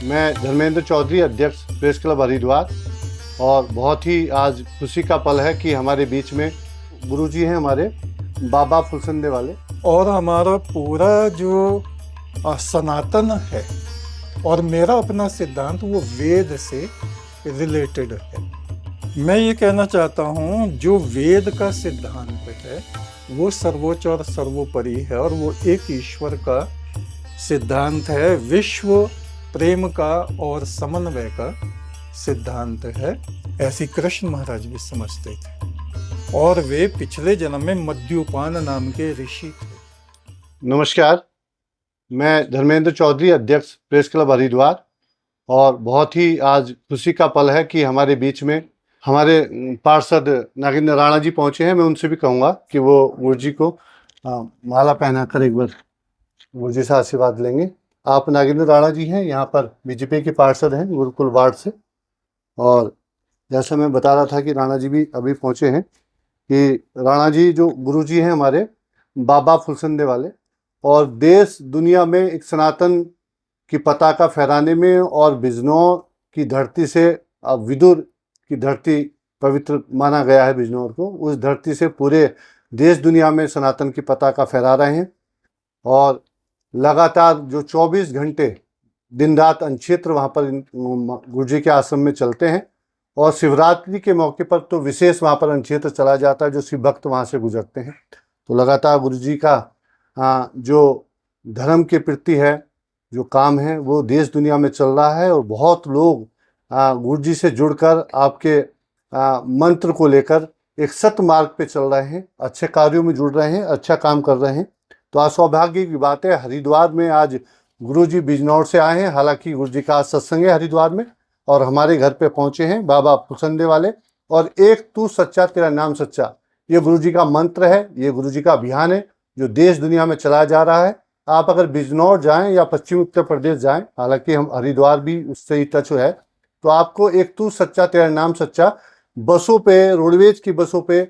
मैं धर्मेंद्र चौधरी, अध्यक्ष press club Haridwar. और बहुत ही आज खुशी का पल है कि हमारे बीच में गुरुजी हैं हमारे बाबा फुलसंदे वाले। और हमारा पूरा जो सनातन है और मेरा अपना सिद्धांत वो वेद से रिलेटेड है। मैं ये कहना चाहता हूँ जो वेद का सिद्धांत है वो सर्वोच्च और सर्वोपरि है और वो एक ईश्वर का सिद्धांत है, विश्व प्रेम का और समन्वय का सिद्धांत है। ऐसी कृष्ण महाराज भी समझते थे और वे पिछले जन्म में मद्योपान नाम के ऋषि थे। नमस्कार, मैं धर्मेंद्र चौधरी, अध्यक्ष प्रेस क्लब हरिद्वार। और बहुत ही आज खुशी का पल है कि हमारे बीच में हमारे पार्षद नागेंद्र राणा जी पहुंचे हैं। मैं उनसे भी कहूँगा कि वो गुरुजी को माला पहनाकर एक बार गुरुजी से आशीर्वाद लेंगे। आप नागेंद्र राणा जी हैं, यहाँ पर बीजेपी के पार्षद हैं गुरुकुल वार्ड से। और जैसा मैं बता रहा था कि राणा जी भी अभी पहुंचे हैं, कि राणा जी जो गुरुजी हैं हमारे बाबा फुलसंदे वाले, और देश दुनिया में एक सनातन की पताका फहराने में, और बिजनौर की धरती से, अब विदुर की धरती पवित्र माना गया है बिजनौर को, उस धरती से पूरे देश दुनिया में सनातन की पताका फहरा रहे हैं। और लगातार जो 24 घंटे दिन रात अनक्षेत्र वहाँ पर गुरुजी के आश्रम में चलते हैं, और शिवरात्रि के मौके पर तो विशेष वहाँ पर अनक्षेत्र चला जाता है, जो शिव भक्त वहाँ से गुजरते हैं। तो लगातार गुरुजी का जो धर्म के प्रति है जो काम है वो देश दुनिया में चल रहा है। और बहुत लोग गुरुजी से जुड़कर आपके मंत्र को लेकर एक सत्य मार्ग पे चल रहे हैं, अच्छे कार्यों में जुड़ रहे हैं, अच्छा काम कर रहे हैं। तो आज सौभाग्य की बात है, हरिद्वार में आज गुरुजी बिजनौर से आए हैं। हालांकि गुरुजी का आज सत्संग है हरिद्वार में, और हमारे घर पे पहुंचे हैं बाबा फुलसंदे वाले। और एक तू सच्चा तेरा नाम सच्चा, ये गुरुजी का मंत्र है, ये गुरुजी का अभियान है जो देश दुनिया में चलाया जा रहा है। आप अगर बिजनौर जाएं या पश्चिमी उत्तर प्रदेश जाएं, हालांकि हम हरिद्वार भी उससे ही टच है, तो आपको एक तू सच्चा तेरा नाम सच्चा बसों पे, रोडवेज की बसों पे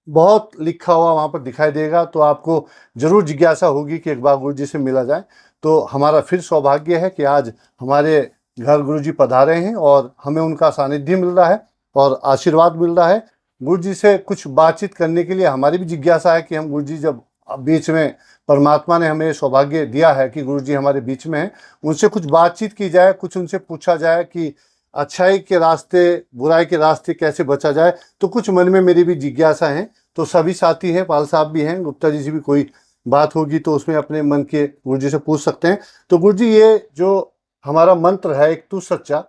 बहुत लिखा हुआ वहाँ पर दिखाई देगा। तो आपको जरूर जिज्ञासा होगी कि एक बार गुरुजी से मिला जाए। तो हमारा फिर सौभाग्य है कि आज हमारे घर गुरुजी पधारे हैं और हमें उनका सानिध्य मिल रहा है और आशीर्वाद मिल रहा है। गुरुजी से कुछ बातचीत करने के लिए हमारी भी जिज्ञासा है कि हम गुरुजी जब बीच में, परमात्मा ने हमें सौभाग्य दिया है कि गुरुजी हमारे बीच में हैं, उनसे कुछ बातचीत की जाए, कुछ उनसे पूछा जाए कि अच्छाई के रास्ते, बुराई के रास्ते कैसे बचा जाए। तो कुछ मन में मेरी भी जिज्ञासा है। तो सभी साथी हैं, पाल साहब भी हैं, गुप्ता जी से भी कोई बात होगी तो उसमें अपने मन के गुरुजी से पूछ सकते हैं। तो गुरुजी, ये जो हमारा मंत्र है एक तू सच्चा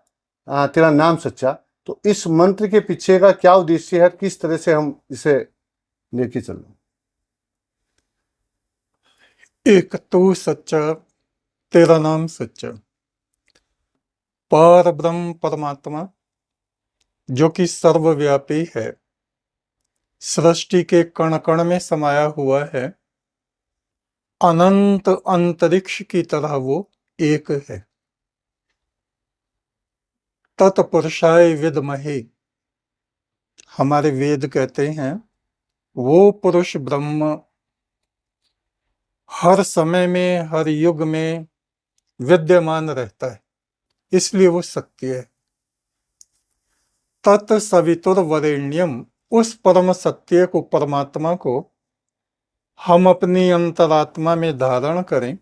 तेरा नाम सच्चा, तो इस मंत्र के पीछे का क्या उद्देश्य है, किस तरह से हम इसे लेके चल रहे हैं? एक तू सच्चा तेरा नाम सच्चा, पार ब्रह्म परमात्मा जो कि सर्वव्यापी है, सृष्टि के कण कण में समाया हुआ है, अनंत अंतरिक्ष की तरह वो एक है। तत्पुरुषाय विद्महे, हमारे वेद कहते हैं वो पुरुष ब्रह्म हर समय में, हर युग में विद्यमान रहता है, इसलिए वो सत्य है। तत्सवितुर्वरेण्यम, उस परम सत्य को, परमात्मा को हम अपनी अंतरात्मा में धारण करें,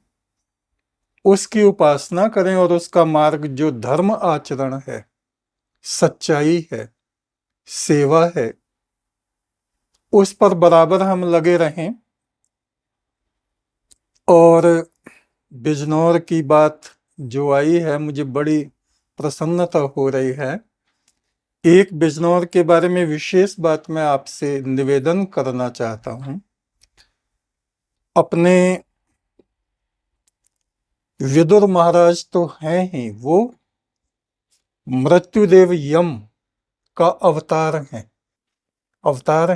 उसकी उपासना करें और उसका मार्ग जो धर्म आचरण है, सच्चाई है, सेवा है, उस पर बराबर हम लगे रहें। और बिजनौर की बात जो आई है, मुझे बड़ी प्रसन्नता हो रही है। एक बिजनौर के बारे में विशेष बात मैं आपसे निवेदन करना चाहता हूं। अपने विदुर महाराज तो हैं ही, वो मृत्युदेव यम का अवतार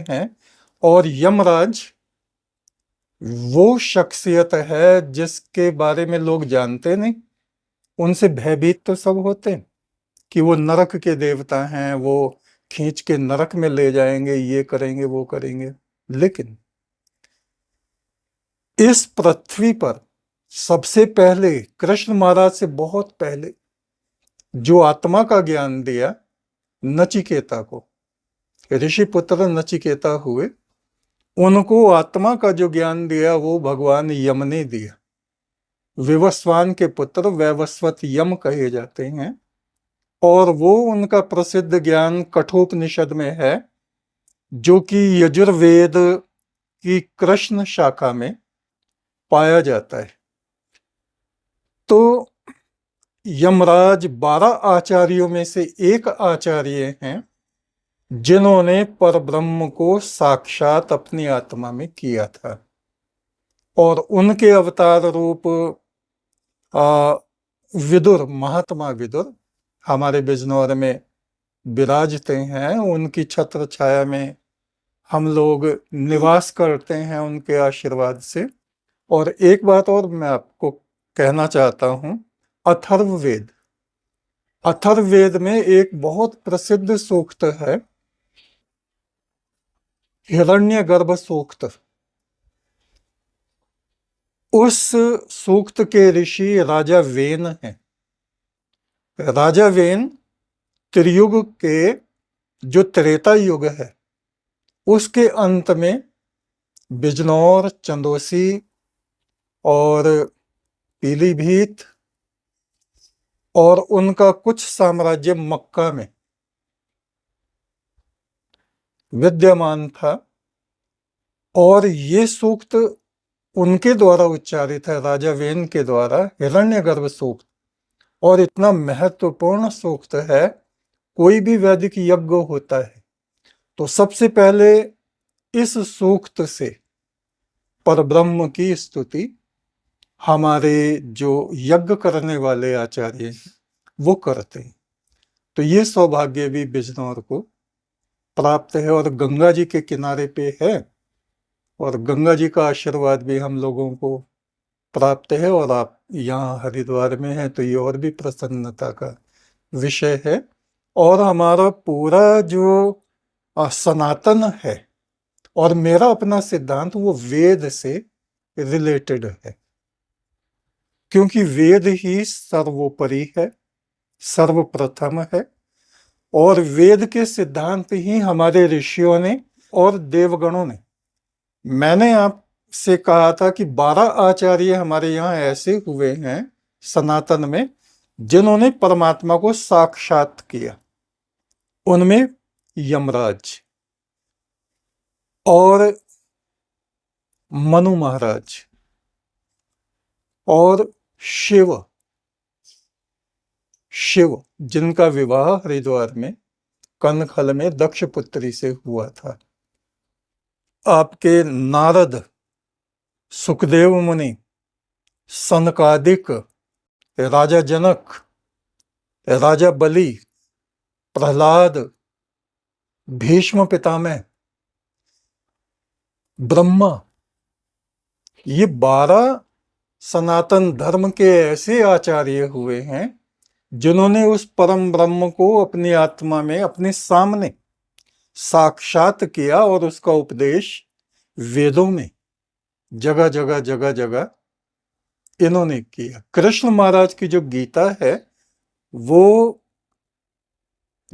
हैं। और यमराज वो शख्सियत है जिसके बारे में लोग जानते नहीं, उनसे भयभीत तो सब होते हैं कि वो नरक के देवता हैं, वो खींच के नरक में ले जाएंगे, ये करेंगे वो करेंगे। लेकिन इस पृथ्वी पर सबसे पहले कृष्ण महाराज से बहुत पहले जो आत्मा का ज्ञान दिया नचिकेता को, ऋषि पुत्र नचिकेता हुए, उनको आत्मा का जो ज्ञान दिया वो भगवान यम ने दिया। विवस्वान के पुत्र वैवस्वत यम कहे जाते हैं, और वो उनका प्रसिद्ध ज्ञान कठोपनिषद में है, जो कि यजुर्वेद की कृष्ण शाखा में पाया जाता है। तो यमराज 12 आचार्यों में से एक आचार्य हैं जिन्होंने परब्रह्म को साक्षात अपनी आत्मा में किया था, और उनके अवतार रूप विदुर, महात्मा विदुर हमारे बिजनौर में विराजते हैं। उनकी छत्र छाया में हम लोग निवास करते हैं उनके आशीर्वाद से। और एक बात और मैं आपको कहना चाहता हूं, अथर्ववेद, अथर्ववेद में एक बहुत प्रसिद्ध सूक्त है, हिरण्यगर्भ सूक्त। उस सूक्त के ऋषि राजा वेन हैं। राजा वेन त्रियुग के जो त्रेता युग है उसके अंत में बिजनौर, चंदोसी और पीलीभीत और उनका कुछ साम्राज्य मक्का में विद्यमान था, और ये सूक्त उनके द्वारा उच्चारित है, राजा वेन के द्वारा, हिरण्यगर्भ सूक्त। और इतना महत्वपूर्ण सूक्त है, कोई भी वैदिक यज्ञ होता है तो सबसे पहले इस सूक्त से परब्रह्म की स्तुति हमारे जो यज्ञ करने वाले आचार्य हैं वो करते हैं। तो ये सौभाग्य भी बिजनौर को प्राप्त है, और गंगा जी के किनारे पे है, और गंगा जी का आशीर्वाद भी हम लोगों को प्राप्त है। और आप यहाँ हरिद्वार में हैं तो ये और भी प्रसन्नता का विषय है। और हमारा पूरा जो सनातन है और मेरा अपना सिद्धांत वो वेद से रिलेटेड है, क्योंकि वेद ही सर्वोपरि है, सर्वप्रथम है, और वेद के सिद्धांत ही हमारे ऋषियों ने और देवगणों ने, मैंने आपसे कहा था कि 12 आचार्य हमारे यहाँ ऐसे हुए हैं सनातन में जिन्होंने परमात्मा को साक्षात किया। उनमें यमराज और मनु महाराज और शिव जिनका विवाह हरिद्वार में कनखल में दक्ष पुत्री से हुआ था। आपके नारद, सुखदेव मुनि, सनकादिक, राजा जनक, राजा बलि, प्रहलाद, भीष्म पितामह, ब्रह्मा, ये 12 सनातन धर्म के ऐसे आचार्य हुए हैं जिन्होंने उस परम ब्रह्म को अपनी आत्मा में अपने सामने साक्षात किया, और उसका उपदेश वेदों में जगह जगह इन्होंने किया। कृष्ण महाराज की जो गीता है वो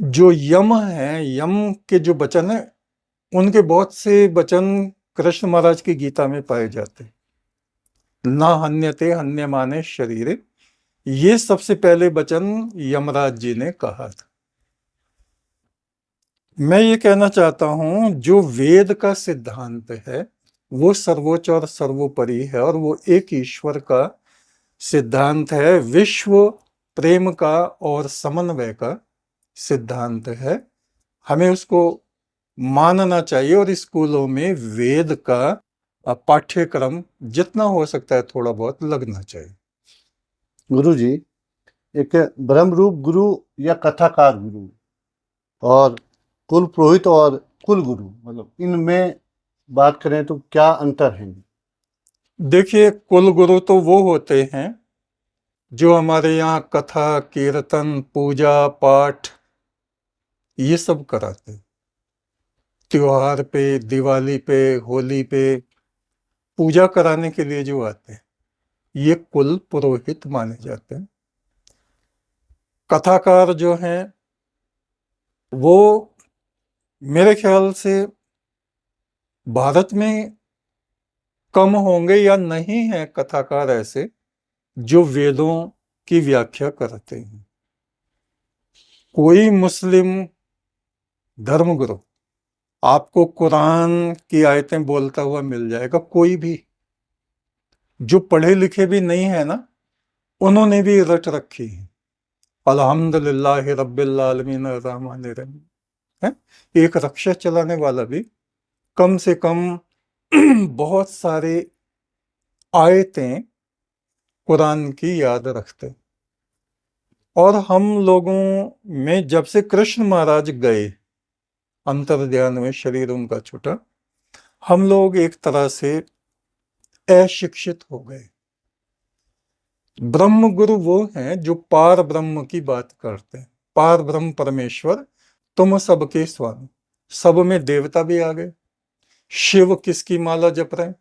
जो यम है, यम के जो वचन है, उनके बहुत से वचन कृष्ण महाराज की गीता में पाए जाते हैं। ना हन्यते हन्यमाने शरीरे, ये सबसे पहले वचन यमराज जी ने कहा था। मैं ये कहना चाहता हूं, जो वेद का सिद्धांत है वो सर्वोच्च और सर्वोपरि है, और वो एक ईश्वर का सिद्धांत है, विश्व प्रेम का और समन्वय का सिद्धांत है। हमें उसको मानना चाहिए, और स्कूलों में वेद का पाठ्यक्रम जितना हो सकता है थोड़ा बहुत लगना चाहिए। गुरु जी, एक ब्रह्मरूप गुरु या कथाकार गुरु और कुल पुरोहित और कुल गुरु, मतलब इनमें बात करें तो क्या अंतर है? देखिए, कुल गुरु तो वो होते हैं जो हमारे यहाँ कथा, कीर्तन, पूजा पाठ ये सब कराते हैं। त्योहार पे, दिवाली पे, होली पे पूजा कराने के लिए जो आते हैं, ये कुल पुरोहित माने जाते हैं। कथाकार जो हैं वो मेरे ख्याल से भारत में कम होंगे या नहीं है कथाकार ऐसे जो वेदों की व्याख्या करते हैं। कोई मुस्लिम धर्मगुरु आपको कुरान की आयतें बोलता हुआ मिल जाएगा, कोई भी। जो पढ़े लिखे भी नहीं है ना, उन्होंने भी रट रखी है, अल्हम्दुलिल्लाह रब्बिल आलमीन अर्रहमानिर रहीम, है। एक रक्षा चलाने वाला भी कम से कम बहुत सारे आयतें कुरान की याद रखते। और हम लोगों में जब से कृष्ण महाराज गए अंतर्ध्यान में, शरीर उनका छूटा, हम लोग एक तरह से अशिक्षित हो गए। ब्रह्म गुरु वो हैं जो पार ब्रह्म की बात करते हैं, पार ब्रह्म परमेश्वर तुम सबके स्वामी। सब में देवता भी आ गए। शिव किसकी माला जप रहे हैं,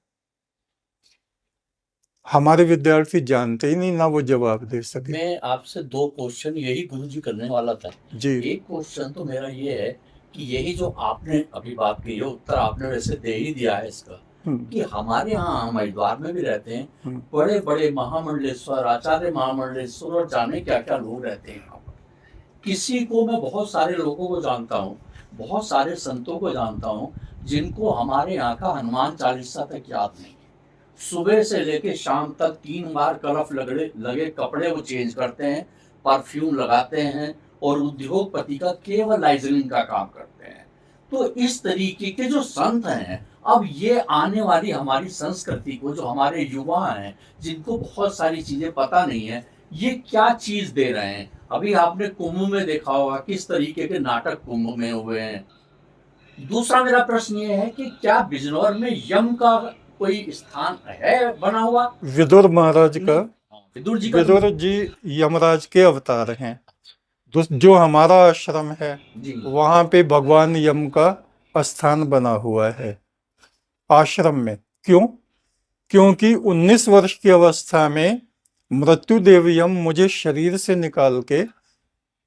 हमारे विद्यार्थी जानते ही नहीं, ना वो जवाब दे सके। मैं आपसे 2 क्वेश्चन यही गुरुजी करने वाला था। जी एक क्वेश्चन तो मेरा ये है कि यही जो आपने अभी बात की है, उत्तर आपने वैसे दे ही दिया है इसका, कि हमारे यहाँ हम हरिद्वार में भी रहते हैं, बड़े बड़े महामंडलेश्वर, आचार्य महामंडलेश्वर और जाने क्या क्या लोग रहते हैं यहाँ पर। किसी को मैं बहुत सारे लोगों को जानता हूँ, बहुत सारे संतों को जानता हूँ जिनको हमारे यहाँ का हनुमान चालीसा तक याद नहीं है। सुबह से लेके शाम तक 3 बार कलफ लगे कपड़े वो चेंज करते हैं, परफ्यूम लगाते हैं और उद्योगपति का केवल लाइजनिंग का काम करते हैं। तो इस तरीके के जो संत हैं, अब ये आने वाली हमारी संस्कृति को, जो हमारे युवा हैं जिनको बहुत सारी चीजें पता नहीं है, ये क्या चीज दे रहे हैं। अभी आपने कुंभ में देखा होगा किस तरीके के नाटक कुंभ में हुए हैं। दूसरा मेरा प्रश्न ये है कि क्या बिजनौर में यम का कोई स्थान है बना हुआ? विदुर महाराज का, विदुर जी का, विदुर जी यमराज के अवतार हैं। जो हमारा आश्रम है जी, वहां पे भगवान यम का स्थान बना हुआ है आश्रम में। क्यों? क्योंकि 19 वर्ष की अवस्था में मृत्युदेव यम मुझे शरीर से निकाल के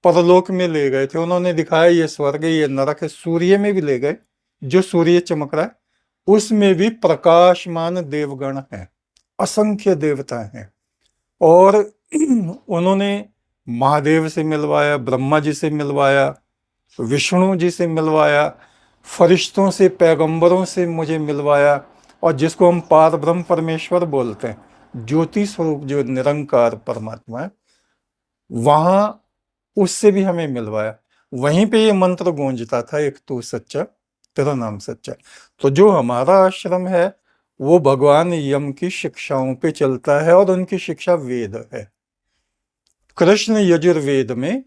परलोक में ले गए थे। उन्होंने दिखाया ये स्वर्ग है, ये नरक है। सूर्य में भी ले गए, जो सूर्य चमक रहा है उसमें भी प्रकाशमान देवगण हैं, असंख्य देवता हैं। और उन्होंने महादेव से मिलवाया, ब्रह्मा जी से मिलवाया, विष्णु जी से मिलवाया, फरिश्तों से, पैगंबरों से मुझे मिलवाया, और जिसको हम पार ब्रह्म परमेश्वर बोलते हैं, ज्योति स्वरूप जो निरंकार परमात्मा है, वहां उससे भी हमें मिलवाया। वहीं पे ये मंत्र गूंजता था, एक तू सच्चा तेरा नाम सच्चा। तो जो हमारा आश्रम है वो भगवान यम की शिक्षाओं पे चलता है, और उनकी शिक्षा वेद है। कृष्ण यजुर्वेद में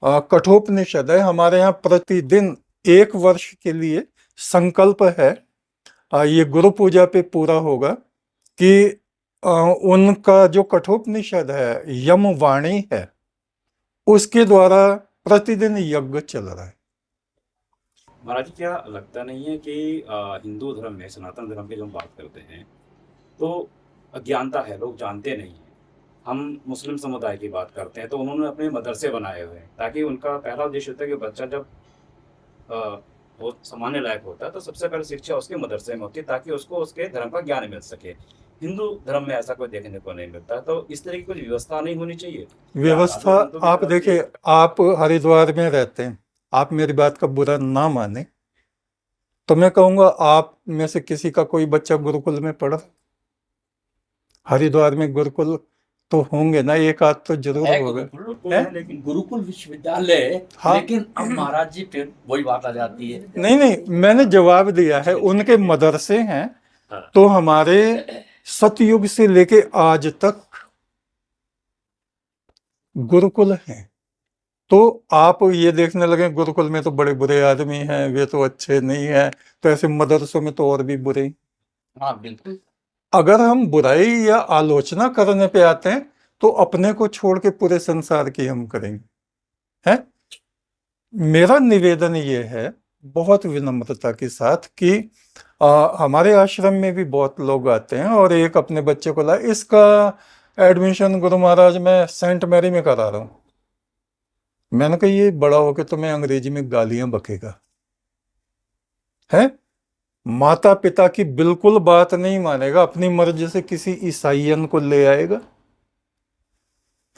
कठोपनिषद है। हमारे यहाँ प्रतिदिन 1 वर्ष के लिए संकल्प है, ये गुरु पूजा पे पूरा होगा, कि उनका जो कठोपनिषद है, यम वाणी है, उसके द्वारा प्रतिदिन यज्ञ चल रहा है। महाराज जी, क्या लगता नहीं है कि हिंदू धर्म में, सनातन धर्म की जब हम बात करते हैं तो अज्ञानता है, लोग जानते नहीं हैं। हम मुस्लिम समुदाय की बात करते हैं तो उन्होंने अपने मदरसे बनाए हुए हैं, ताकि उनका पहला उद्देश्य होता है कि बच्चा जब वो सामान्य लायक होता है तो सबसे पहले शिक्षा उसके मदरसे में होती है, ताकि उसको उसके धर्म का ज्ञान मिल सके। हिंदू धर्म में ऐसा कोई देखने को नहीं मिलता, तो इस तरह की कोई व्यवस्था नहीं होनी चाहिए। व्यवस्था, आप देखिए, आप हरिद्वार में रहते हैं, आप मेरी बात का बुरा ना माने तो मैं कहूंगा आप में से किसी का कोई बच्चा गुरुकुल में पढ़ा? हरिद्वार में गुरुकुल तो होंगे ना, एक आध तो जरूर होगा। लेकिन गुरुकुल विश्वविद्यालय, हाँ। लेकिन अब महाराज जी फिर वही बात आ जाती है। नहीं, मैंने जवाब दिया है, उनके मदरसे हैं। तो हमारे सतयुग से लेके आज तक गुरुकुल हैं। तो आप ये देखने लगे गुरुकुल में तो बड़े बुरे आदमी हैं, वे तो अच्छे नहीं हैं, तो ऐसे मदरसों में तो और भी बुरे। हाँ, बिल्कुल। अगर हम बुराई या आलोचना करने पे आते हैं तो अपने को छोड़ के पूरे संसार की हम करेंगे, हैं? मेरा निवेदन ये है बहुत विनम्रता के साथ कि हमारे आश्रम में भी बहुत लोग आते हैं और एक अपने बच्चे को लाए, इसका एडमिशन गुरु महाराज मैं सेंट मैरी में करा रहा हूँ। मैंने कहा ये बड़ा होके तो मैं अंग्रेजी में गालियां बकेगा है। माता पिता की बिल्कुल बात नहीं मानेगा, अपनी मर्जी से किसी ईसाइयन को ले आएगा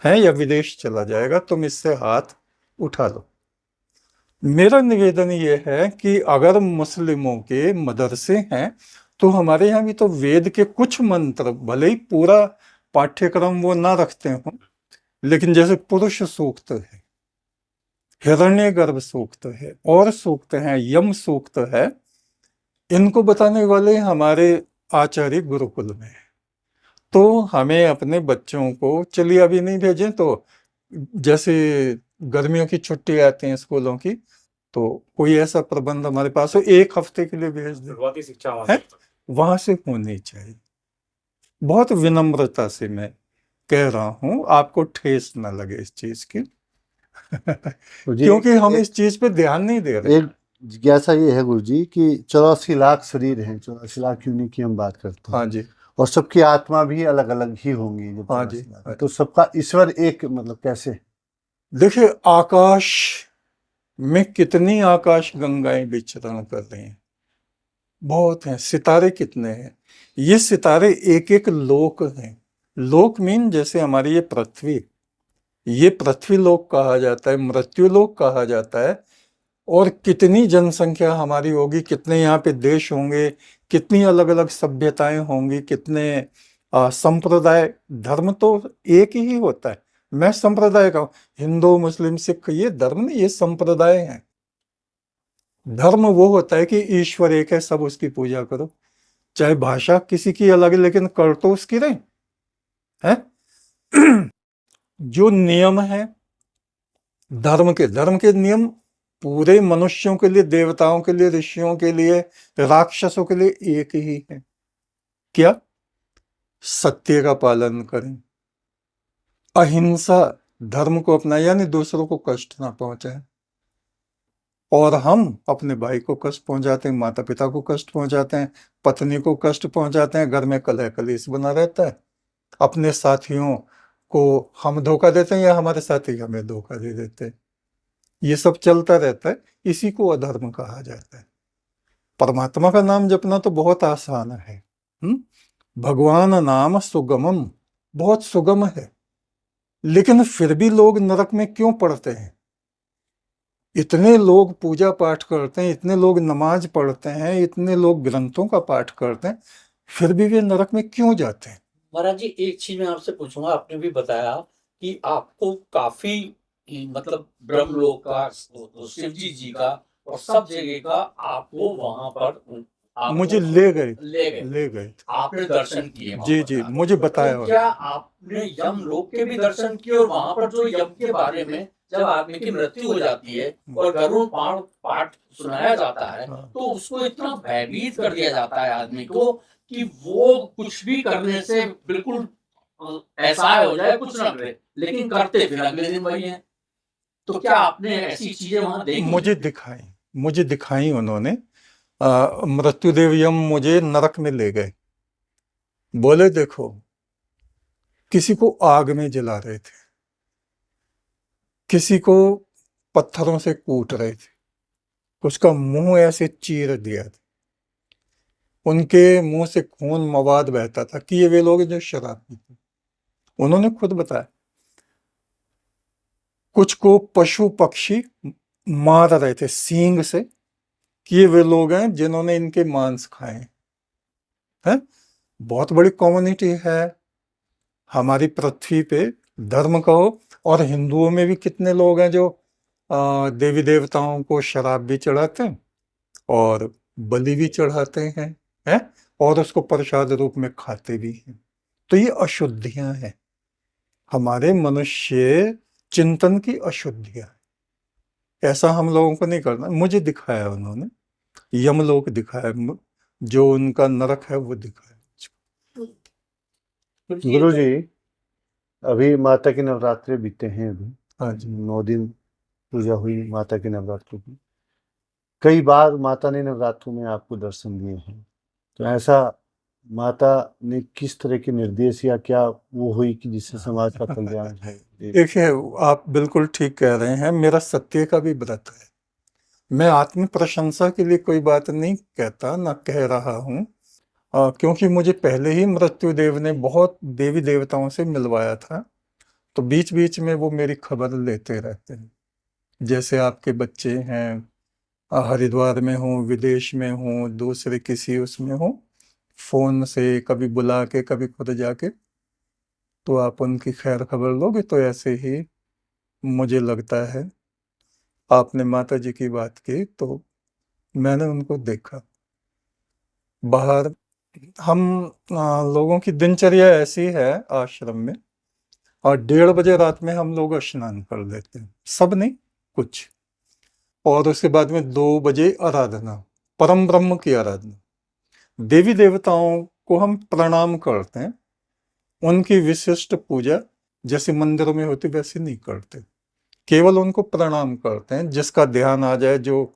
है या विदेश चला जाएगा, तुम इससे हाथ उठा लो। मेरा निवेदन ये है कि अगर मुस्लिमों के मदरसे हैं तो हमारे यहाँ भी तो वेद के कुछ मंत्र, भले ही पूरा पाठ्यक्रम वो ना रखते हों, लेकिन जैसे पुरुष सूक्त है, हिरण्यगर्भ सूक्त है और सूक्त है, यम सूक्त है, इनको बताने वाले हमारे आचार्य गुरुकुल में हैं। तो हमें अपने बच्चों को, चलिए अभी नहीं भेजें तो जैसे गर्मियों की छुट्टी आती है स्कूलों की, तो कोई ऐसा प्रबंध हमारे पास हो, 1 हफ्ते के लिए भेज दें, शुरुआती शिक्षा वहाँ है से वहां से होनी चाहिए। बहुत विनम्रता से मैं कह रहा हूं, आपको ठेस ना लगे इस चीज की गुरुजी, क्योंकि हम इस चीज पे ध्यान नहीं दे रहे। एक जिज्ञासा ये है गुरुजी कि 84 लाख शरीर हैं, 84 लाख यूनिट की हम बात करते हैं, हाँ जी, और सबकी आत्मा भी अलग अलग ही होंगी जब हाँ 84 जी, लाख है, तो सबका ईश्वर एक, मतलब कैसे? देखिए आकाश में कितनी आकाश गंगाएं विचरण कर रही हैं, बहुत हैं। सितारे कितने हैं, ये सितारे एक एक लोक हैं। लोक मीन जैसे हमारी ये पृथ्वी लोक कहा जाता है, मृत्यु लोक कहा जाता है। और कितनी जनसंख्या हमारी होगी, कितने यहाँ पे देश होंगे, कितनी अलग अलग सभ्यताएं होंगी, कितने संप्रदाय। धर्म तो एक ही होता है, मैं संप्रदाय का हूं, हिंदू मुस्लिम सिख, ये धर्म नहीं, ये संप्रदाय हैं। धर्म वो होता है कि ईश्वर एक है, सब उसकी पूजा करो, चाहे भाषा किसी की अलग है लेकिन कर तो उसकी रहे है। जो नियम है धर्म के नियम पूरे मनुष्यों के लिए, देवताओं के लिए, ऋषियों के लिए, राक्षसों के लिए एक ही है। क्या? सत्य का पालन करें, अहिंसा धर्म को अपना, यानी दूसरों को कष्ट ना पहुंचाए। और हम अपने भाई को कष्ट पहुंचाते हैं, माता पिता को कष्ट पहुंचाते हैं, पत्नी को कष्ट पहुंचाते हैं, घर में कलह कलेश बना रहता है, अपने साथियों को हम धोखा देते हैं या हमारे साथी हमें धोखा दे देते हैं, ये सब चलता रहता है। इसी को अधर्म कहा जाता है। परमात्मा का नाम जपना तो बहुत आसान है, भगवान नाम सुगमम, बहुत सुगम है, लेकिन फिर भी लोग नरक में क्यों पड़ते हैं? इतने लोग पूजा पाठ करते हैं, इतने लोग नमाज पढ़ते हैं, इतने लोग ग्रंथों का पाठ करते हैं, फिर भी वे नरक में क्यों जाते हैं? महाराज जी, एक चीज मैं आपसे पूछूंगा। आपने भी बताया कि आपको काफी मतलब ब्रह्मलोक का, शिव जी का और सब जगह का आपको वहां पर मुझे ले गए आपने दर्शन किए वहां जी पर जी, जाकर। मुझे बताया। तो क्या आपने यम लोक के भी दर्शन किए? और वहां पर जो यम के बारे में, जब आदमी की मृत्यु हो जाती है और गरुड़ पाठ सुनाया जाता है, तो उसको इतना भयभीत कर दिया जाता है आदमी को कि वो कुछ भी करने से बिल्कुल ऐसा हो जाए कुछ ना करे, लेकिन करते फिर अगले दिन वही है। तो क्या आपने ऐसी चीजें वहां देखी? मुझे दिखाई उन्होंने। मृत्युदेव यम मुझे नरक में ले गए, बोले देखो किसी को आग में जला रहे थे, किसी को पत्थरों से कूट रहे थे, उसका मुंह ऐसे चीर दिया था, उनके मुंह से खून मवाद बहता था कि ये वे लोग जो शराब पीते। उन्होंने खुद बताया कुछ को पशु पक्षी मार रहे थे सींग से कि ये वे लोग हैं जिन्होंने इनके मांस खाए हैं। बहुत बड़ी कम्युनिटी है हमारी पृथ्वी पे, धर्म कहो। और हिंदुओं में भी कितने लोग हैं जो देवी देवताओं को शराब भी चढ़ाते हैं और बलि भी चढ़ाते हैं और उसको प्रसाद रूप में खाते भी हैं। तो ये अशुद्धियां हैं, हमारे मनुष्य चिंतन की अशुद्धियां। ऐसा हम लोगों को नहीं करना। मुझे दिखाया उन्होंने, यमलोक दिखाया, जो उनका नरक है वो दिखाया। गुरु जी, अभी माता के नवरात्रे बीते हैं, अभी हाँ जी, 9 दिन पूजा हुई माता के नवरात्रों की। कई बार माता ने नवरात्रों में आपको दर्शन दिए हैं, तो ऐसा माता ने किस तरह के निर्देश या क्या वो हुई कि जिससे समाज का कल्याण है? जी। देखिए, आप बिल्कुल ठीक कह रहे हैं, मेरा सत्य का भी व्रत है। मैं आत्म प्रशंसा के लिए कोई बात नहीं कहता, ना कह रहा हूँ। क्योंकि मुझे पहले ही मृत्युदेव ने बहुत देवी देवताओं से मिलवाया था, तो बीच-बीच में वो मेरी खबर लेते रहते हैं। जैसे आपके बच्चे हैं, हरिद्वार में हों, विदेश में हों, दूसरे किसी उसमें हों, फ़ोन से कभी बुला के, कभी खुद जाके, तो आप उनकी खैर खबर लोगे, तो ऐसे ही मुझे लगता है। आपने माताजी की बात की, तो मैंने उनको देखा। बाहर हम लोगों की दिनचर्या ऐसी है आश्रम में, और 1:30 रात में हम लोग स्नान कर लेते हैं, सब नहीं, कुछ। और उसके बाद में 2 बजे आराधना, परम ब्रह्म की आराधना। देवी देवताओं को हम प्रणाम करते हैं, उनकी विशिष्ट पूजा जैसे मंदिरों में होती वैसे नहीं करते, केवल उनको प्रणाम करते हैं। जिसका ध्यान आ जाए, जो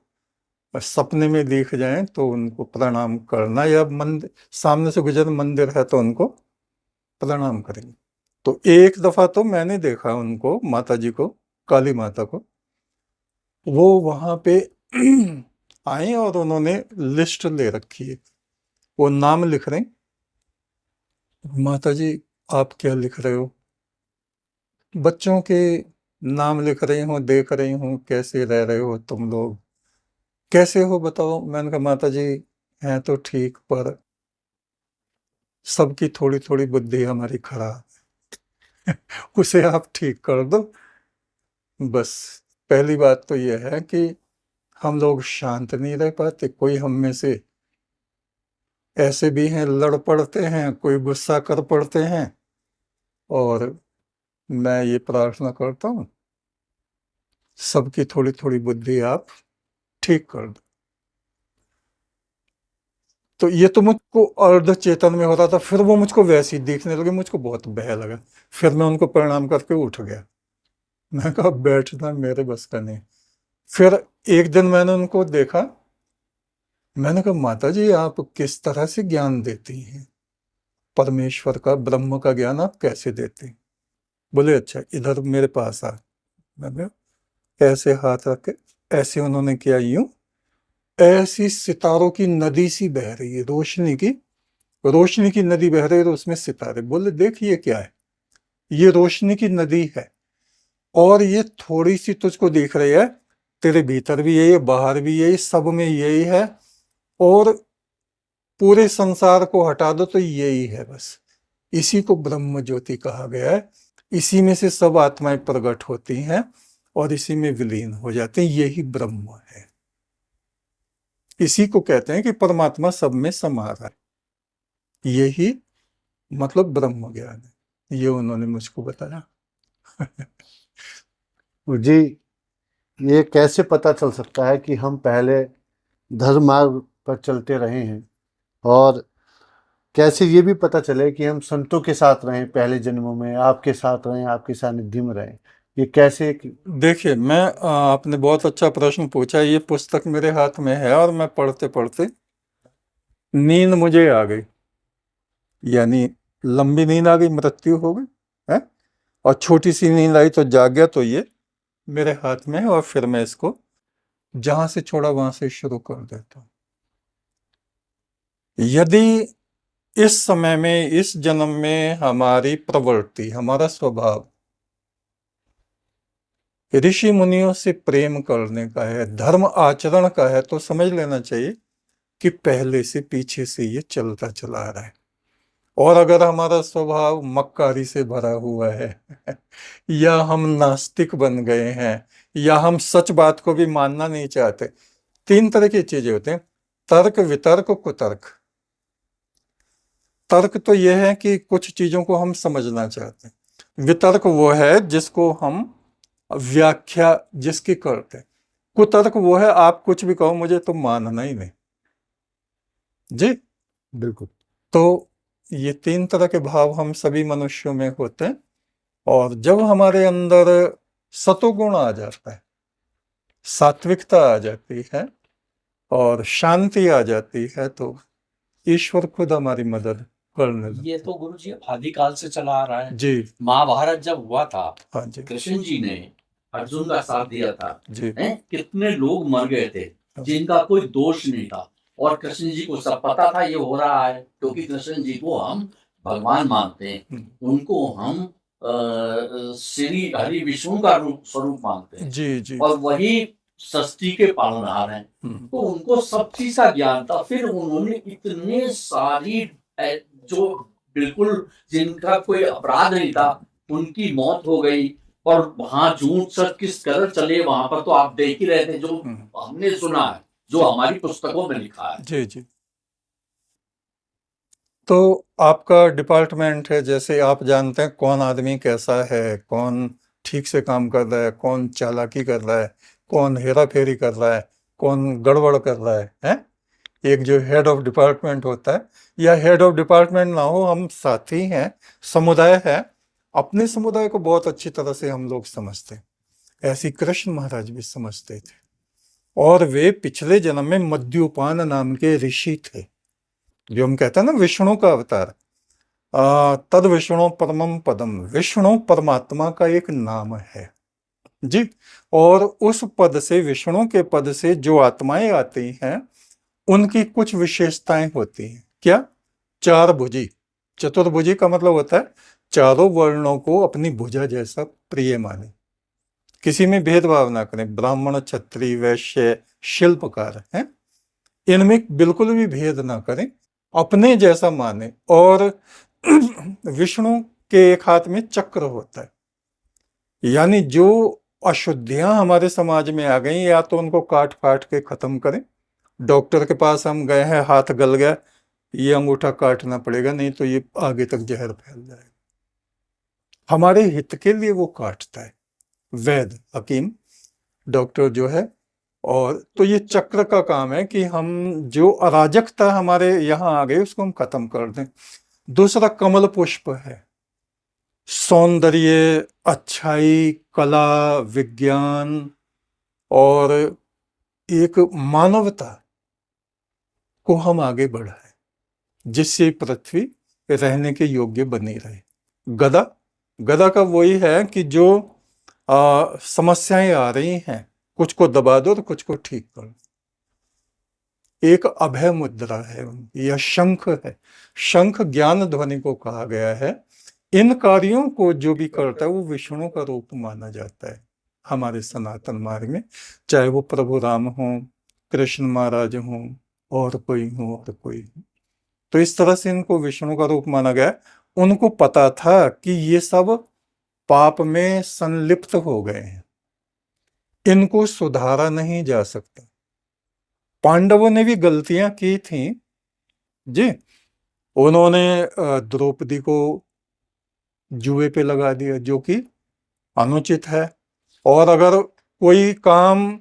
सपने में दिख जाए, तो उनको प्रणाम करना, या मंदिर सामने से गुजर मंदिर है तो उनको प्रणाम करेंगे। तो एक दफा तो मैंने देखा उनको, माता जी को, काली माता को, वो वहां पे आए और उन्होंने लिस्ट ले रखी है, वो नाम लिख रहे हैं। माता जी, आप क्या लिख रहे हो? बच्चों के नाम लिख रही हूँ, देख रही हूँ कैसे रह रहे हो तुम लोग, कैसे हो बताओ। मैंने कहा माता जी, हैं तो ठीक, पर सबकी थोड़ी थोड़ी बुद्धि हमारी खराब है। उसे आप ठीक कर दो बस। पहली बात तो यह है कि हम लोग शांत नहीं रह पाते, कोई हम में से ऐसे भी हैं लड़ पड़ते हैं, कोई गुस्सा कर पड़ते हैं, और मैं ये प्रार्थना करता हूँ, सबकी थोड़ी थोड़ी बुद्धि आप ठीक कर दो। तो ये तो मुझको अर्ध चेतन में हो रहा था, फिर वो मुझको वैसे ही देखने लगे, मुझको बहुत भय लगा। फिर मैं उनको प्रणाम करके उठ गया। मैं कहा बैठना मेरे बस का नहीं। फिर एक दिन मैंने उनको देखा, मैंने कहा माता जी, आप किस तरह से ज्ञान देती हैं, परमेश्वर का, ब्रह्म का ज्ञान आप कैसे देती हैं? बोले अच्छा इधर मेरे पास आ। मैंने ऐसे हाथ रख के, ऐसे उन्होंने किया, यूं, ऐसी सितारों की नदी सी बह रही है, रोशनी की नदी बह रही है, तो उसमें सितारे। बोले देख ये क्या है? ये रोशनी की नदी है, और ये थोड़ी सी तुझको दिख रही है, तेरे भीतर भी यही है, बाहर भी यही, सब में यही है, और पूरे संसार को हटा दो तो यही है बस। इसी को ब्रह्म ज्योति कहा गया है। इसी में से सब आत्माएं प्रकट होती हैं और इसी में विलीन हो जाते हैं, यही ब्रह्म है। इसी को कहते हैं कि परमात्मा सब में समा रहा है, यही मतलब ब्रह्म ज्ञान है। ये उन्होंने मुझको बताया। जी, ये कैसे पता चल सकता है कि हम पहले धर्म मार्ग पर चलते रहे हैं, और कैसे ये भी पता चले कि हम संतों के साथ रहें, पहले जन्मों में आपके साथ रहें, आपके सानिध्य में रहें? ये कैसे देखिए, आपने बहुत अच्छा प्रश्न पूछा। ये पुस्तक मेरे हाथ में है, और मैं पढ़ते पढ़ते नींद मुझे आ गई, यानी लंबी नींद आ गई, मृत्यु हो गई है, और छोटी सी नींद आई तो जाग गया। तो ये मेरे हाथ में है, और फिर मैं इसको जहां से छोड़ा वहां से शुरू कर देता हूं। यदि इस समय में, इस जन्म में हमारी प्रवृत्ति, हमारा स्वभाव ऋषि मुनियों से प्रेम करने का है, धर्म आचरण का है, तो समझ लेना चाहिए कि पहले से पीछे से ये चलता चला आ रहा है। और अगर हमारा स्वभाव मक्कारी से भरा हुआ है या हम नास्तिक बन गए हैं, या हम सच बात को भी मानना नहीं चाहते, 3 तरह की चीजें होते हैं, तर्क, वितर्क, कुतर्क। तर्क तो यह है कि कुछ चीजों को हम समझना चाहते हैं। वितर्क वो है जिसको हम व्याख्या जिसकी करते हैं। कुतर्क वो है आप कुछ भी कहो मुझे तो मानना ही नहीं। जी, बिल्कुल। तो ये 3 तरह के भाव हम सभी मनुष्यों में होते हैं, और जब हमारे अंदर सतोगुण आ जाता है, सात्विकता आ जाती है, और शांति आ जाती है, तो ईश्वर खुद हमारी मदद करने लगे। ये तो गुरु जी आदिकाल से चला आ रहा है। जी महाभारत जब हुआ था, हाँ जी कृष्ण जी ने अर्जुन का साथ दिया था, जी हैं? कितने लोग मर गए थे जिनका कोई दोष नहीं था, और कृष्ण जी को सब पता था ये हो रहा है, क्योंकि कृष्ण जी को हम भगवान मानते हैं, उनको हम श्री हरि विष्णु का स्वरूप मानते हैं, जी जी और वही षष्ठी के पालनहार हैं। तो उनको सब चीज का ज्ञान था। फिर उन्होंने इतने सारी जो बिल्कुल जिनका कोई अपराध नहीं था उनकी मौत हो गई, और वहां झूठ सच किस कदर चले वहां पर तो आप देख ही रहे थे, जो हमने सुना है, जो हमारी पुस्तकों में लिखा है। जी जी। तो आपका डिपार्टमेंट है, जैसे आप जानते हैं कौन आदमी कैसा है, कौन ठीक से काम कर रहा है, कौन चालाकी कर रहा है, कौन हेरा फेरी कर रहा है, कौन गड़बड़ कर रहा है, हैं? एक जो हेड ऑफ डिपार्टमेंट होता है, या हेड ऑफ डिपार्टमेंट ना हो, हम साथी हैं, समुदाय है, अपने समुदाय को बहुत अच्छी तरह से हम लोग समझते हैं। ऐसी कृष्ण महाराज भी समझते थे, और वे पिछले जन्म में मद्योपान नाम के ऋषि थे, जो हम कहते हैं ना विष्णु का अवतार। तद विष्णु परमम पदम, विष्णु परमात्मा का एक नाम है जी। और उस पद से, विष्णु के पद से जो आत्माएं आती हैं उनकी कुछ विशेषताएं होती हैं। क्या? चार भुजी। चतुर्भुजी का मतलब होता है चारों वर्णों को अपनी भुजा जैसा प्रिय माने, किसी में भेदभाव ना करें, ब्राह्मण क्षत्रिय वैश्य शिल्पकार हैं, इनमें बिल्कुल भी भेद ना करें, अपने जैसा माने। और विष्णु के एक हाथ में चक्र होता है, यानी जो अशुद्धियां हमारे समाज में आ गई, या तो उनको काट फाट के खत्म करें। डॉक्टर के पास हम गए हैं, हाथ गल गया, ये अंगूठा काटना पड़ेगा, नहीं तो ये आगे तक जहर फैल जाएगा। हमारे हित के लिए वो काटता है, वैद्य हकीम डॉक्टर जो है। और तो ये चक्र का काम है कि हम जो अराजकता हमारे यहाँ आ गई उसको हम खत्म कर दें। दूसरा कमल पुष्प है, सौंदर्य, अच्छाई, कला, विज्ञान और एक मानवता को हम आगे बढ़ाएं, जिससे पृथ्वी रहने के योग्य बनी रहे। गदा, गदा का वही है कि जो समस्याएं आ रही हैं, कुछ को दबा दो तो कुछ को ठीक करो। एक अभय मुद्रा है, यह शंख है। शंख ज्ञान ध्वनि को कहा गया है। इन कार्यों को जो भी करता है वो विष्णु का रूप माना जाता है हमारे सनातन मार्ग में, चाहे वो प्रभु राम हो, कृष्ण महाराज हो, और कोई हो और कोई हो। तो इस तरह से इनको विष्णु का रूप माना गया। उनको पता था कि ये सब पाप में संलिप्त हो गए हैं, इनको सुधारा नहीं जा सकता। पांडवों ने भी गलतियां की थी जी। उन्होंने द्रौपदी को जुए पे लगा दिया, जो कि अनुचित है। और अगर कोई काम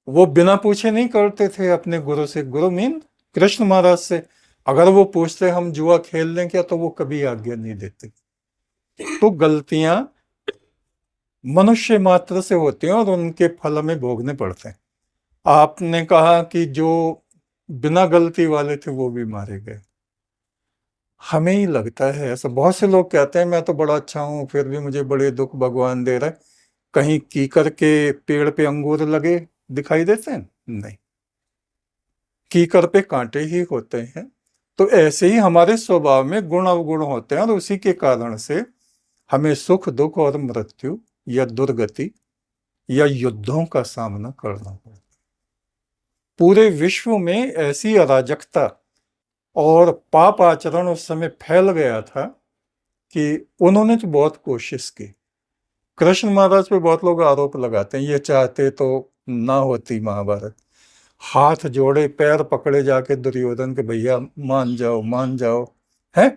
वो बिना पूछे नहीं करते थे अपने गुरु से, गुरु मीन कृष्ण महाराज से, अगर वो पूछते हम जुआ खेल लें क्या, तो वो कभी आज्ञा नहीं देते। तो गलतियां मनुष्य मात्र से होती हैं और उनके फल हमें भोगने पड़ते हैं। आपने कहा कि जो बिना गलती वाले थे वो भी मारे गए। हमें ही लगता है ऐसा, बहुत से लोग कहते हैं मैं तो बड़ा अच्छा हूं फिर भी मुझे बड़े दुख भगवान दे रहे। कहीं कीकर के पेड़ पे अंगूर लगे दिखाई देते हैं? नहीं, कीकर पे कांटे ही होते हैं। तो ऐसे ही हमारे स्वभाव में गुण अवगुण होते हैं, और उसी के कारण से हमें सुख दुख और मृत्यु या दुर्गति या युद्धों का सामना करना पड़ता है। पूरे विश्व में ऐसी अराजकता और पाप आचरण उस समय फैल गया था कि उन्होंने तो बहुत कोशिश की। कृष्ण महाराज पे बहुत लोग आरोप लगाते हैं, ये चाहते तो ना होती महाभारत। हाथ जोड़े पैर पकड़े जाके दुर्योधन के, भैया मान जाओ मान जाओ, है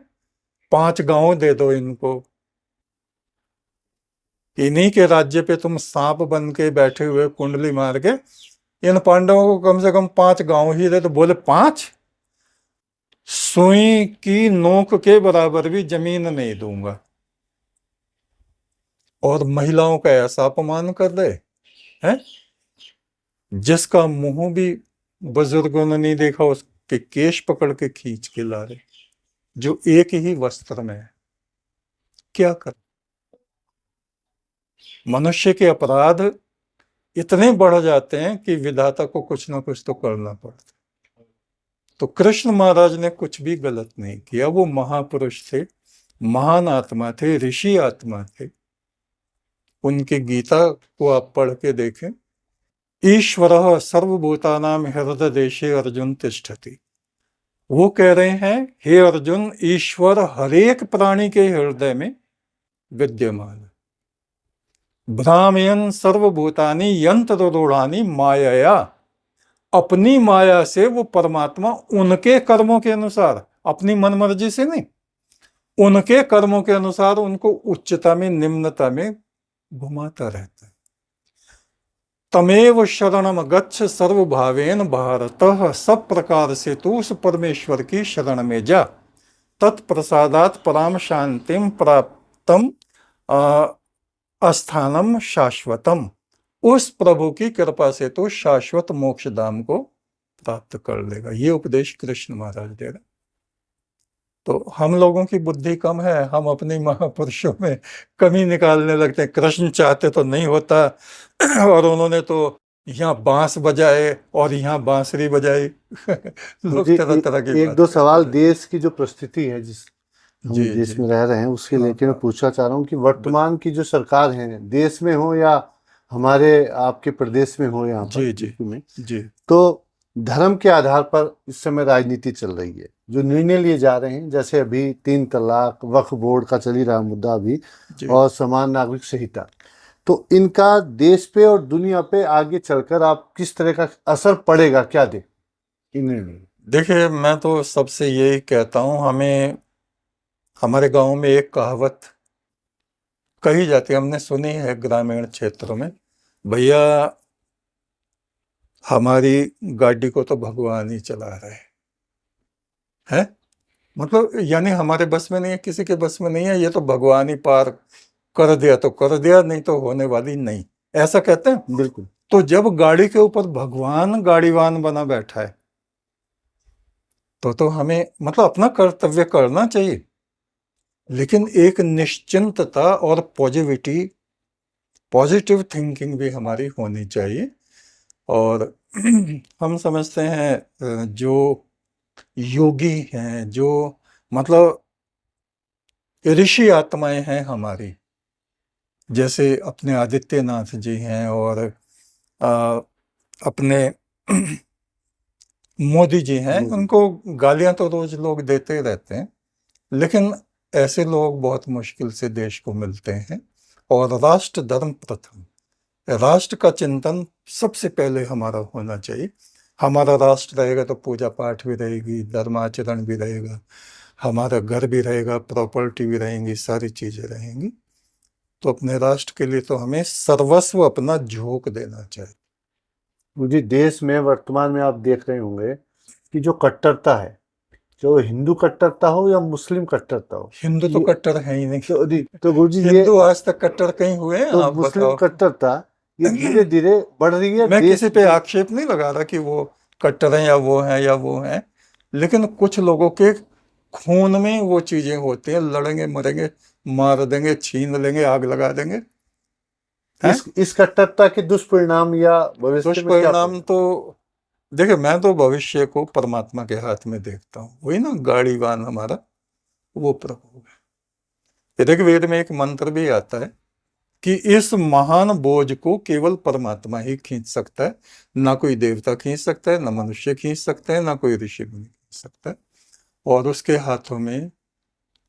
5 गांव दे दो इनको, इन्हीं के राज्य पे तुम सांप बन के बैठे हुए कुंडली मार के, इन पांडवों को कम से कम 5 गांव ही दे। तो बोले 5? सुई की नोक के बराबर भी जमीन नहीं दूंगा। और महिलाओं का ऐसा अपमान कर रहे हैं, जिसका मुंह भी बुजुर्गों ने नहीं देखा, उस के केश पकड़ के खींच के ला रहे, जो एक ही वस्त्र में है। क्या कर, मनुष्य के अपराध इतने बढ़ जाते हैं कि विधाता को कुछ ना कुछ तो करना पड़ता है। तो कृष्ण महाराज ने कुछ भी गलत नहीं किया। वो महापुरुष थे, महान आत्मा थे, ऋषि आत्मा थे। उनके गीता को आप पढ़ के देखें, ईश्वरः सर्वभूतानां हृदय देशे अर्जुन तिष्ठति। वो कह रहे हैं, हे अर्जुन, ईश्वर हरेक प्राणी के हृदय में विद्यमान है। भ्रामयन् सर्वभूतानि यंत्ररूढ़ानि मायया, अपनी माया से वो परमात्मा उनके कर्मों के अनुसार, अपनी मनमर्जी से नहीं, उनके कर्मों के अनुसार उनको उच्चता में निम्नता में घुमाता रहता है। तमेव शरणम गच्छ सर्वभावेन भारतः, सब प्रकार से तू उस परमेश्वर की शरण में जा। तत्प्रसादात् पराम शांतिम प्राप्तम अस्थानम शाश्वतम, उस प्रभु की कृपा से तो शाश्वत मोक्ष धाम को प्राप्त कर लेगा। ये उपदेश कृष्ण महाराज दे रहे। तो हम लोगों की बुद्धि कम है, हम अपने महापुरुषों में कमी निकालने लगते हैं। कृष्ण चाहते तो नहीं होता, और उन्होंने तो यहाँ बांस बजाए और यहाँ बांसुरी बजाई। लोग मुझे तरह तरह की एक बात दो करते सवाल हैं। देश की जो परिस्थिति है, जिस हम जी देश जी में रह रहे हैं, उसके हाँ, लेके मैं हाँ। पूछना चाह रहा हूँ कि वर्तमान की जो सरकार है, देश में हो या हमारे आपके प्रदेश में हो, यहाँ पर जी जी यूपी में, जी तो धर्म के आधार पर इस समय राजनीति चल रही है। जो निर्णय लिए जा रहे हैं, जैसे अभी 3 तलाक, वक्फ बोर्ड का चल ही रहा मुद्दा अभी, जी और समान नागरिक संहिता, तो इनका देश पे और दुनिया पे आगे चलकर आप किस तरह का असर पड़ेगा, क्या दे इन निर्णय? देखिए, मैं तो सबसे यही कहता हूँ, हमें, हमारे गांव में एक कहावत कही जाती है, हमने सुनी है ग्रामीण क्षेत्रों में, भैया हमारी गाड़ी को तो भगवान ही चला रहे हैं। मतलब यानी हमारे बस में नहीं है, किसी के बस में नहीं है, ये तो भगवान ही पार कर दिया तो कर दिया, नहीं तो होने वाली नहीं, ऐसा कहते हैं। बिल्कुल। तो जब गाड़ी के ऊपर भगवान गाड़ीवान बना बैठा है, तो हमें मतलब अपना कर्तव्य करना चाहिए, लेकिन एक निश्चिंतता और पॉजिटिव थिंकिंग भी हमारी होनी चाहिए। और हम समझते हैं जो योगी हैं, जो मतलब ऋषि आत्माएं हैं हमारी, जैसे अपने आदित्यनाथ जी हैं, और अपने मोदी जी हैं, उनको गालियां तो रोज लोग देते ही रहते हैं, लेकिन ऐसे लोग बहुत मुश्किल से देश को मिलते हैं। और राष्ट्र धर्म प्रथम, राष्ट्र का चिंतन सबसे पहले हमारा होना चाहिए। हमारा राष्ट्र रहेगा तो पूजा पाठ भी रहेगी, धर्माचरण भी रहेगा, हमारा घर भी रहेगा, प्रॉपर्टी भी रहेंगी, सारी चीजें रहेंगी। तो अपने राष्ट्र के लिए तो हमें सर्वस्व अपना झोंक देना चाहिए। मुझे देश में वर्तमान में आप देख रहे होंगे कि जो कट्टरता है, जो हिंदू कट्टरता हो या मुस्लिम कट्टरता हो, हिंदू तो कट्टर है ही नहीं। तो गुरुजी ये हिंदू आज तक कट्टर कहीं हुए हैं? तो आप मुस्लिम बताओ। कट्टरता ये धीरे धीरे बढ़ रही है। मैं देश किसी पे आक्षेप नहीं लगा रहा कि वो कट्टर हैं या वो हैं या वो हैं, लेकिन कुछ लोगों के खून में वो चीजें होती हैं, लड़ेंगे, मरेंगे, मार देंगे, छीन लेंगे, आग लगा देंगे। इस कट्टरता के दुष्परिणाम या भविष्य में क्या दुष्परिणाम तो देखिए, मैं तो भविष्य को परमात्मा के हाथ में देखता हूँ। वही ना गाड़ीवान हमारा वो प्रभु है। ऋग्वेद में एक मंत्र भी आता है कि इस महान बोझ को केवल परमात्मा ही खींच सकता है, ना कोई देवता खींच सकता है, ना मनुष्य खींच सकता है, ना कोई ऋषि मुनि खींच सकता है, और उसके हाथों में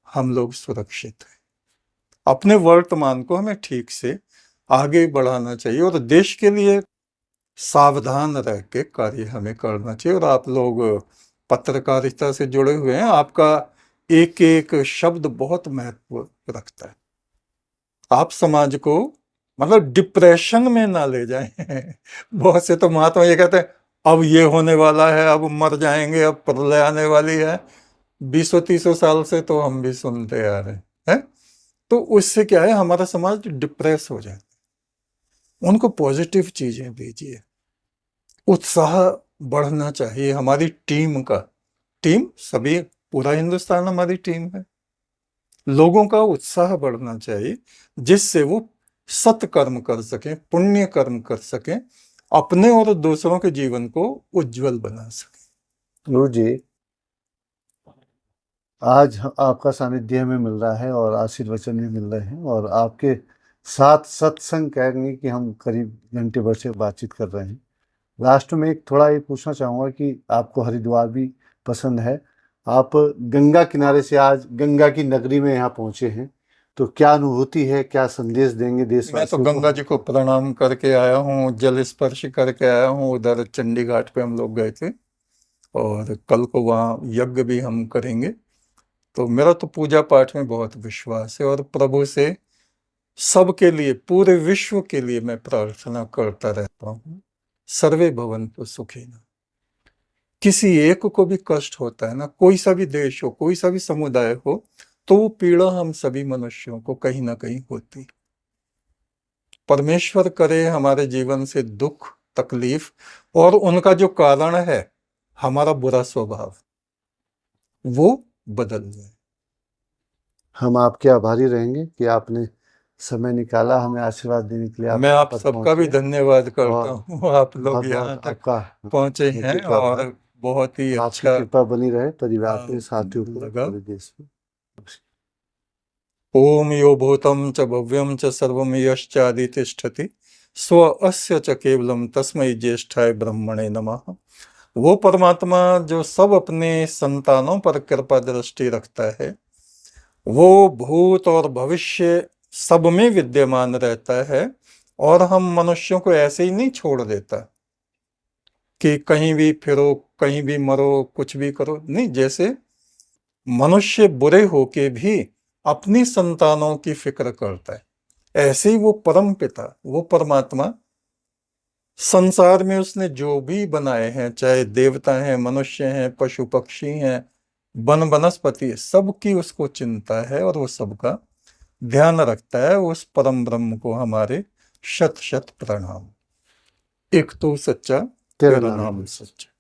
हम लोग सुरक्षित हैं। अपने वर्तमान को हमें ठीक से आगे बढ़ाना चाहिए, और देश के लिए सावधान रह के कार्य हमें करना चाहिए। और आप लोग पत्रकारिता से जुड़े हुए हैं, आपका एक एक शब्द बहुत महत्व रखता है। आप समाज को मतलब डिप्रेशन में ना ले जाएं। बहुत से तो महात्मा ये कहते हैं अब ये होने वाला है, अब मर जाएंगे, अब प्रलय आने वाली है। 20-30 साल से तो हम भी सुनते आ रहे हैं। तो उससे क्या है, हमारा समाज डिप्रेस हो जाता है। उनको पॉजिटिव चीजें दीजिए, उत्साह बढ़ना चाहिए हमारी टीम का। टीम सभी, पूरा हिंदुस्तान हमारी टीम है। लोगों का उत्साह बढ़ना चाहिए जिससे वो सत्कर्म कर सकें, पुण्य कर्म कर सकें, अपने और दूसरों के जीवन को उज्जवल बना सकें। गुरु जी, आज आपका सानिध्य हमें मिल रहा है और आशीर्वचन भी मिल रहे हैं, और आपके साथ सत्संग कहेंगे कि हम करीब घंटे भर से बातचीत कर रहे हैं। लास्ट में एक थोड़ा ये पूछना चाहूँगा कि आपको हरिद्वार भी पसंद है, आप गंगा किनारे से आज गंगा की नगरी में यहाँ पहुँचे हैं, तो क्या अनुभूति है, क्या संदेश देंगे मैं तो देशवासियों को? गंगा जी को प्रणाम करके आया हूँ, जल स्पर्श करके आया हूँ। उधर चंडी घाट पे हम लोग गए थे और कल को वहाँ यज्ञ भी हम करेंगे। तो मेरा तो पूजा पाठ में बहुत विश्वास है और प्रभु से सबके लिए, पूरे विश्व के लिए मैं प्रार्थना करता रहता हूँ, सर्वे भवन्तु सुखिनः। किसी एक को भी कष्ट होता है ना, कोई सा भी देश हो, कोई सा भी समुदाय हो, तो वो पीड़ा हम सभी मनुष्यों को कहीं ना कहीं होती। परमेश्वर करे हमारे जीवन से दुख, तकलीफ और उनका जो कारण है हमारा बुरा स्वभाव, वो बदल जाए। हम आपके आभारी रहेंगे कि आपने समय निकाला हमें आशीर्वाद देने के लिए। मैं आप तक सबका भी पहुंचे। धन्यवाद करता और हूँ, आप लोग बहुत यहाँ बहुत तक आपका पहुंचे हैं नेतृत्व का आभार। और बहुत ही आपकी अच्छा कृपा बनी रहे परिवार पे, साथियों पे, लगा। पूरे देश में। ओम यो भूतं च भव्यं च सर्वं यश्चादितिष्ठति स्व अस्य च केवलम तस्मै ज्येष्ठाय ब्रह्मणे नमः। वो परमात्मा जो सब अपने संतानों पर कृपा दृष्टि रखता है, वो भूत और भविष्य सब में विद्यमान रहता है और हम मनुष्यों को ऐसे ही नहीं छोड़ देता कि कहीं भी फिरो, कहीं भी मरो, कुछ भी करो। नहीं, जैसे मनुष्य बुरे होके भी अपनी संतानों की फिक्र करता है, ऐसे ही वो परम पिता, वो परमात्मा संसार में उसने जो भी बनाए हैं, चाहे देवता हैं, मनुष्य हैं, पशु पक्षी हैं, वन वनस्पति, सबकी उसको चिंता है और वो सबका ध्यान रखता है। उस परम ब्रह्म को हमारे शत शत प्रणाम। एक तो सच्चा, तेरा तेरा नाम नाम सच्चा।